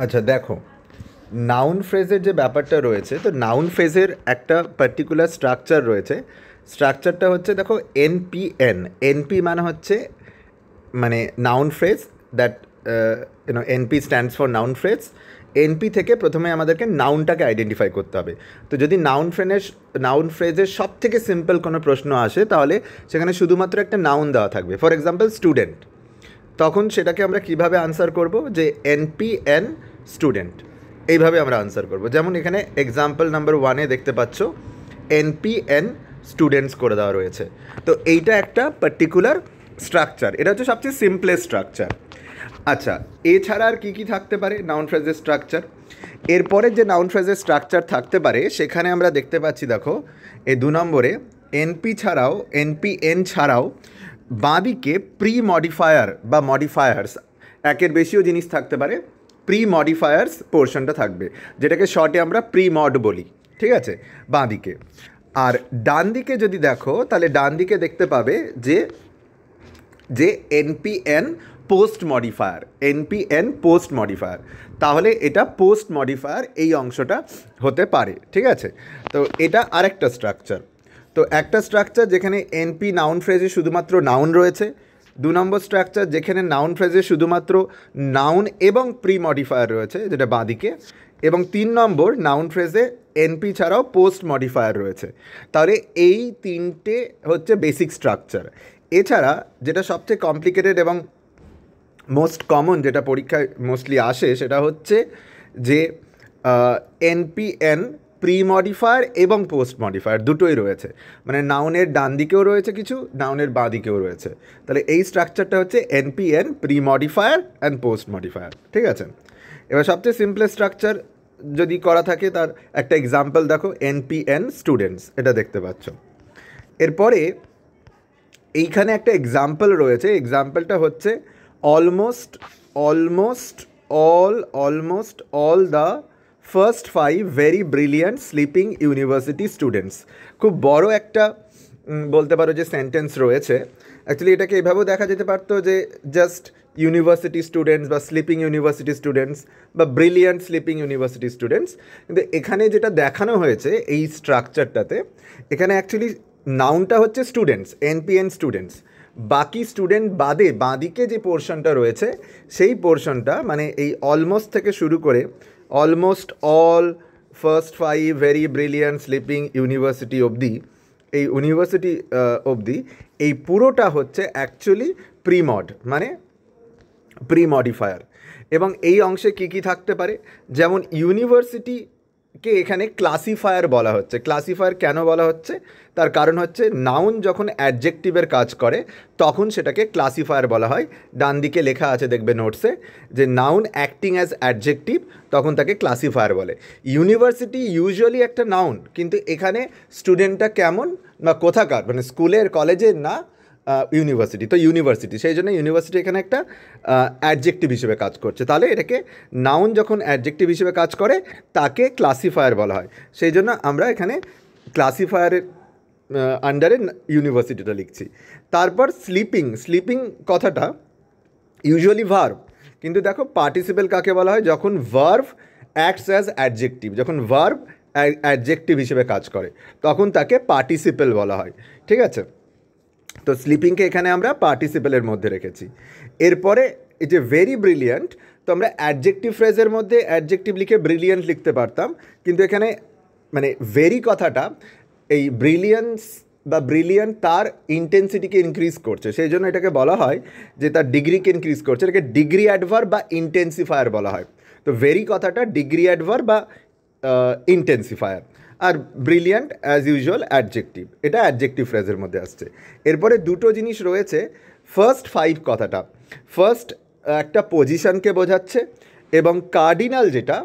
আচ্ছা দেখো, নাউন ফ্রেজের যে ব্যাপারটা রয়েছে, তো নাউন ফ্রেজের একটা পার্টিকুলার স্ট্রাকচার রয়েছে। স্ট্রাকচারটা হচ্ছে দেখো এনপিএন। এনপি মানে হচ্ছে মানে noun phrase, that NP stands for noun phrase. NP থেকে প্রথমে আমাদেরকে নাউনটাকে আইডেন্টিফাই করতে হবে। তো যদি নাউন ফ্রেজের সব থেকে সিম্পল কোনো প্রশ্ন আসে, তাহলে সেখানে শুধুমাত্র একটা নাউন দেওয়া থাকবে, ফর এক্সাম্পল স্টুডেন্ট। তখন সেটাকে আমরা কিভাবে আনসার করব, যে এনপিএন স্টুডেন্ট, এইভাবে আমরা আনসার করব। যেমন এখানে এক্সাম্পল নাম্বার 1-এ দেখতে পাচ্ছ এনপিএন স্টুডেন্টস করে দেওয়া রয়েছে। তো এইটা একটা পার্টিকুলার স্ট্রাকচার, এটা হচ্ছে সবচেয়ে সিম্পলেস্ট স্ট্রাকচার। আচ্ছা, এছাড়া আর কী কী থাকতে পারে নাউন ফ্রেজের স্ট্রাকচার? এরপরে যে নাউন ফ্রেজের স্ট্রাকচার থাকতে পারে, সেখানে আমরা দেখতে পাচ্ছি, দেখো এই 2 নম্বরে এনপিএন ছাড়াও বাঁদিকে প্রি মডিফায়ার বা মডিফায়ার্স, একের বেশিও জিনিস থাকতে পারে। প্রি মডিফায়ার্স পোর্শনটা থাকবে, যেটাকে শর্টে আমরা প্রি মড বলি, ঠিক আছে, বাঁদিকে। আর ডান দিকে যদি দেখো, তাহলে ডান দিকে দেখতে পাবে যে যে NPN post modifier, NPN post modifier. তাহলে এটা পোস্ট মডিফায়ার এই অংশটা হতে পারে, ঠিক আছে। তো এটা আরেকটা স্ট্রাকচার। তো একটা স্ট্রাকচার যেখানে এনপি নাউন ফ্রেজে শুধুমাত্র নাউন রয়েছে। 2 নম্বর স্ট্রাকচার যেখানে নাউন ফ্রেজে শুধুমাত্র নাউন এবং প্রি মডিফায়ার রয়েছে, যেটা বাঁদিকে। এবং 3 নম্বর নাউন ফ্রেজে এনপি ছাড়াও পোস্ট মডিফায়ার রয়েছে। তাহলে এই তিনটে হচ্ছে বেসিক স্ট্রাকচার। এছাড়া যেটা সবচেয়ে কমপ্লিকেটেড এবং মোস্ট কমন, যেটা পরীক্ষায় মোস্টলি আসে, সেটা হচ্ছে যে এনপিএন প্রি মডিফায়ার এবং পোস্ট মডিফায়ার দুটোই রয়েছে। মানে নাউনের ডান দিকেও রয়েছে কিছু, নাউনের বাঁ দিকেও রয়েছে। তাহলে এই স্ট্রাকচারটা হচ্ছে NPN pre modifier and post modifier, ঠিক আছে। এবার সবচেয়ে সিম্পলেস্ট স্ট্রাকচার যদি করা থাকে, তার একটা এক্সাম্পল দেখো, এনপিএন স্টুডেন্টস, এটা দেখতে পাচ্ছ। এরপরে এইখানে একটা এক্সাম্পল রয়েছে, এক্সাম্পলটা হচ্ছে almost almost almost all the first 5 very brilliant sleeping university students. খুব বড় একটা বলতে পারো যে সেন্টেন্স রয়েছে। অ্যাকচুয়ালি এটাকে এভাবেও দেখা যেতে পারতো যে জাস্ট ইউনিভার্সিটি স্টুডেন্টস বা স্লিপিং ইউনিভার্সিটি স্টুডেন্টস বা ব্রিলিয়ান্ট স্লিপিং ইউনিভার্সিটি স্টুডেন্টস। কিন্তু এখানে যেটা দেখানো হয়েছে এই স্ট্রাকচারটাতে, এখানে অ্যাকচুয়ালি নাউনটা হচ্ছে স্টুডেন্টস, এনপিএন স্টুডেন্টস। বাকি স্টুডেন্ট বাদে বাঁদিকে যে পোর্শনটা রয়েছে, সেই পোর্শনটা মানে এই অলমোস্ট থেকে শুরু করে almost all first 5 very brilliant sleeping university অবধি, এই ইউনিভার্সিটি অবধি এই পুরোটা হচ্ছে অ্যাকচুয়ালি প্রিমড, মানে প্রি মডিফায়ার। এবং এই অংশে কী কী থাকতে পারে, যেমন ইউনিভার্সিটিকে এখানে ক্লাসিফায়ার বলা হচ্ছে। ক্লাসিফায়ার কেন বলা হচ্ছে, তার কারণ হচ্ছে নাউন যখন অ্যাডজেক্টিভের কাজ করে তখন সেটাকে ক্লাসিফায়ার বলা হয়। ডান দিকে লেখা আছে দেখবে নোটসে, যে নাউন অ্যাক্টিং অ্যাজ অ্যাডজেক্টিভ, তখন তাকে ক্লাসিফায়ার বলে। ইউনিভার্সিটি ইউজুয়ালি একটা নাউন, কিন্তু এখানে স্টুডেন্টটা কেমন বা কোথাকার, মানে স্কুলের কলেজের না, ইউনিভার্সিটি। তো ইউনিভার্সিটি, সেই জন্য ইউনিভার্সিটি এখানে একটা অ্যাডজেক্টিভ হিসেবে কাজ করছে। তাহলে এটাকে নাউন যখন অ্যাডজেক্টিভ হিসেবে কাজ করে তাকে ক্লাসিফায়ার বলা হয়। সেই জন্য আমরা এখানে ক্লাসিফায়ারের আন্ডারে ইউনিভার্সিটিটা লিখছি। তারপর স্লিপিং, স্লিপিং কথাটা ইউজুয়ালি ভার্ব, কিন্তু দেখো পার্টিসিপেল কাকে বলা হয়, যখন ভার্ব অ্যাক্টস অ্যাজ অ্যাডজেক্টিভ, যখন ভার্ব অ্যাডজেক্টিভ হিসেবে কাজ করে তখন তাকে পার্টিসিপেল বলা হয়, ঠিক আছে। তো স্লিপিংকে এখানে আমরা পার্টিসিপেলের মধ্যে রেখেছি। এরপরে এই যে ভেরি ব্রিলিয়ান্ট, তো আমরা অ্যাডজেক্টিভ ফ্রেজের মধ্যে অ্যাডজেক্টিভ লিখে ব্রিলিয়ান্ট লিখতে পারতাম, কিন্তু এখানে মানে ভেরি কথাটা এই ব্রিলিয়ান্স বা ব্রিলিয়ান্ট তার ইন্টেন্সিটিকে ইনক্রিজ করছে, সেই জন্য এটাকে বলা হয় যে তার ডিগ্রিকে ইনক্রিজ করছে, এটাকে ডিগ্রি অ্যাডভার্ব বা ইন্টেন্সিফায়ার বলা হয়। তো ভেরি কথাটা ডিগ্রি অ্যাডভার্ব বা ইন্টেন্সিফায়ার। আর ব্রিলিয়ান্ট অ্যাজ ইউজুয়াল অ্যাডজেক্টিভ, এটা অ্যাডজেক্টিভ ফ্রেজের মধ্যে আসছে। এরপরে দুটো জিনিস রয়েছে। ফার্স্ট 5 কথাটা ফার্স্ট একটা পজিশনকে বোঝাচ্ছে, এবং কার্ডিনাল যেটা,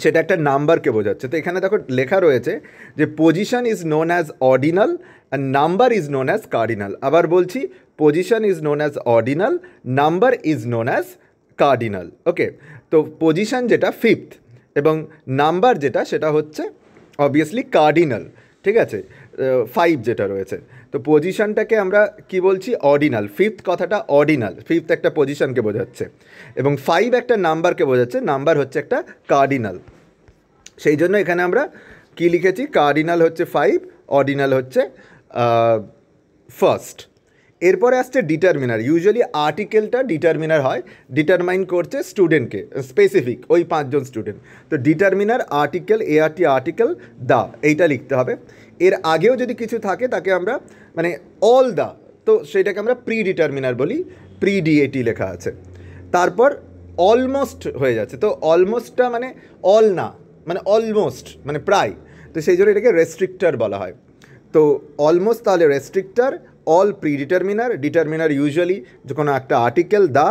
সেটা একটা নাম্বারকে বোঝাচ্ছে। তো এখানে দেখো লেখা রয়েছে যে position is known as ordinal আর number is known as cardinal. আবার বলছি, position is known as ordinal, number is known as cardinal. Okay, তো পজিশন যেটা 5th এবং নাম্বার যেটা সেটা হচ্ছে অবভিয়াসলি কার্ডিনাল, ঠিক আছে, 5 যেটা রয়েছে। তো পজিশনটাকে আমরা কি বলছি, অর্ডিনাল। ফিফথ কথাটা অর্ডিনাল, ফিফথ একটা পজিশনকে বোঝাচ্ছে, এবং 5 একটা নাম্বারকে বোঝাচ্ছে, নাম্বার হচ্ছে একটা কার্ডিনাল। সেই জন্য এখানে আমরা কি লিখেছি, কার্ডিনাল হচ্ছে 5, অর্ডিনাল হচ্ছে ফার্স্ট। এরপরে আসছে ডিটারমিনার। ইউজুয়ালি আর্টিকেলটা ডিটারমিনার হয়, ডিটারমাইন করছে স্টুডেন্টকে, স্পেসিফিক ওই 5 জন স্টুডেন্ট। তো ডিটারমিনার আর্টিকেল, এআরটি আর্টিকেল, দা, এইটা লিখতে হবে। এর আগেও যদি কিছু থাকে তাকে আমরা মানে অল দা, তো সেটাকে আমরা প্রি ডিটারমিনার বলি, প্রি ডিএটি লেখা আছে। তারপর অলমোস্ট হয়ে যাচ্ছে, তো অলমোস্টটা মানে অল না, মানে অলমোস্ট মানে প্রায়, তো সেই জন্য এটাকে রেস্ট্রিক্টার বলা হয়। তো অলমোস্ট তাহলে restrictor, all predeterminer, determiner usually যে কোনো একটা আর্টিকেল, দা,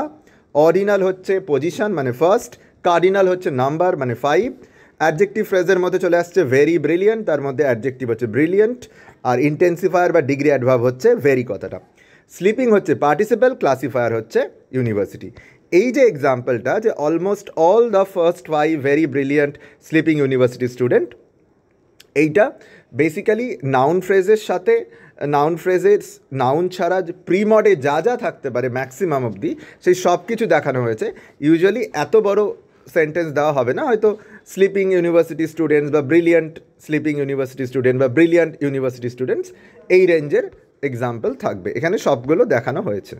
অর্ডিনাল হচ্ছে পজিশন মানে ফার্স্ট, কার্ডিনাল হচ্ছে নাম্বার মানে 5, অ্যাডজেক্টিভ ফ্রেজের মধ্যে চলে আসছে ভেরি ব্রিলিয়েন্ট, তার মধ্যে অ্যাডজেক্টিভ হচ্ছে ব্রিলিয়েন্ট, আর ইন্টেন্সিফায়ার বা ডিগ্রি অ্যাডভার্ব হচ্ছে ভেরি কথাটা। স্লিপিং হচ্ছে পার্টিসিপেল, ক্লাসিফায়ার হচ্ছে ইউনিভার্সিটি। এই যে এক্সাম্পলটা, যে almost all the first 5 very brilliant sleeping university student, এইটা বেসিক্যালি নাউন ফ্রেজের সাথে, নাউন ফ্রেজের নাউন ছাড়া যে প্রিমডে যা যা থাকতে পারে ম্যাক্সিমাম অবধি, সেই সব কিছু দেখানো হয়েছে। ইউজুয়ালি এত বড় সেন্টেন্স দেওয়া হবে না, হয়তো স্লিপিং ইউনিভার্সিটি স্টুডেন্টস বা ব্রিলিয়েন্ট স্লিপিং ইউনিভার্সিটি স্টুডেন্ট বা ব্রিলিয়েন্ট ইউনিভার্সিটি স্টুডেন্টস, এই রেঞ্জের এক্সাম্পল থাকবে, এখানে সবগুলো দেখানো হয়েছে।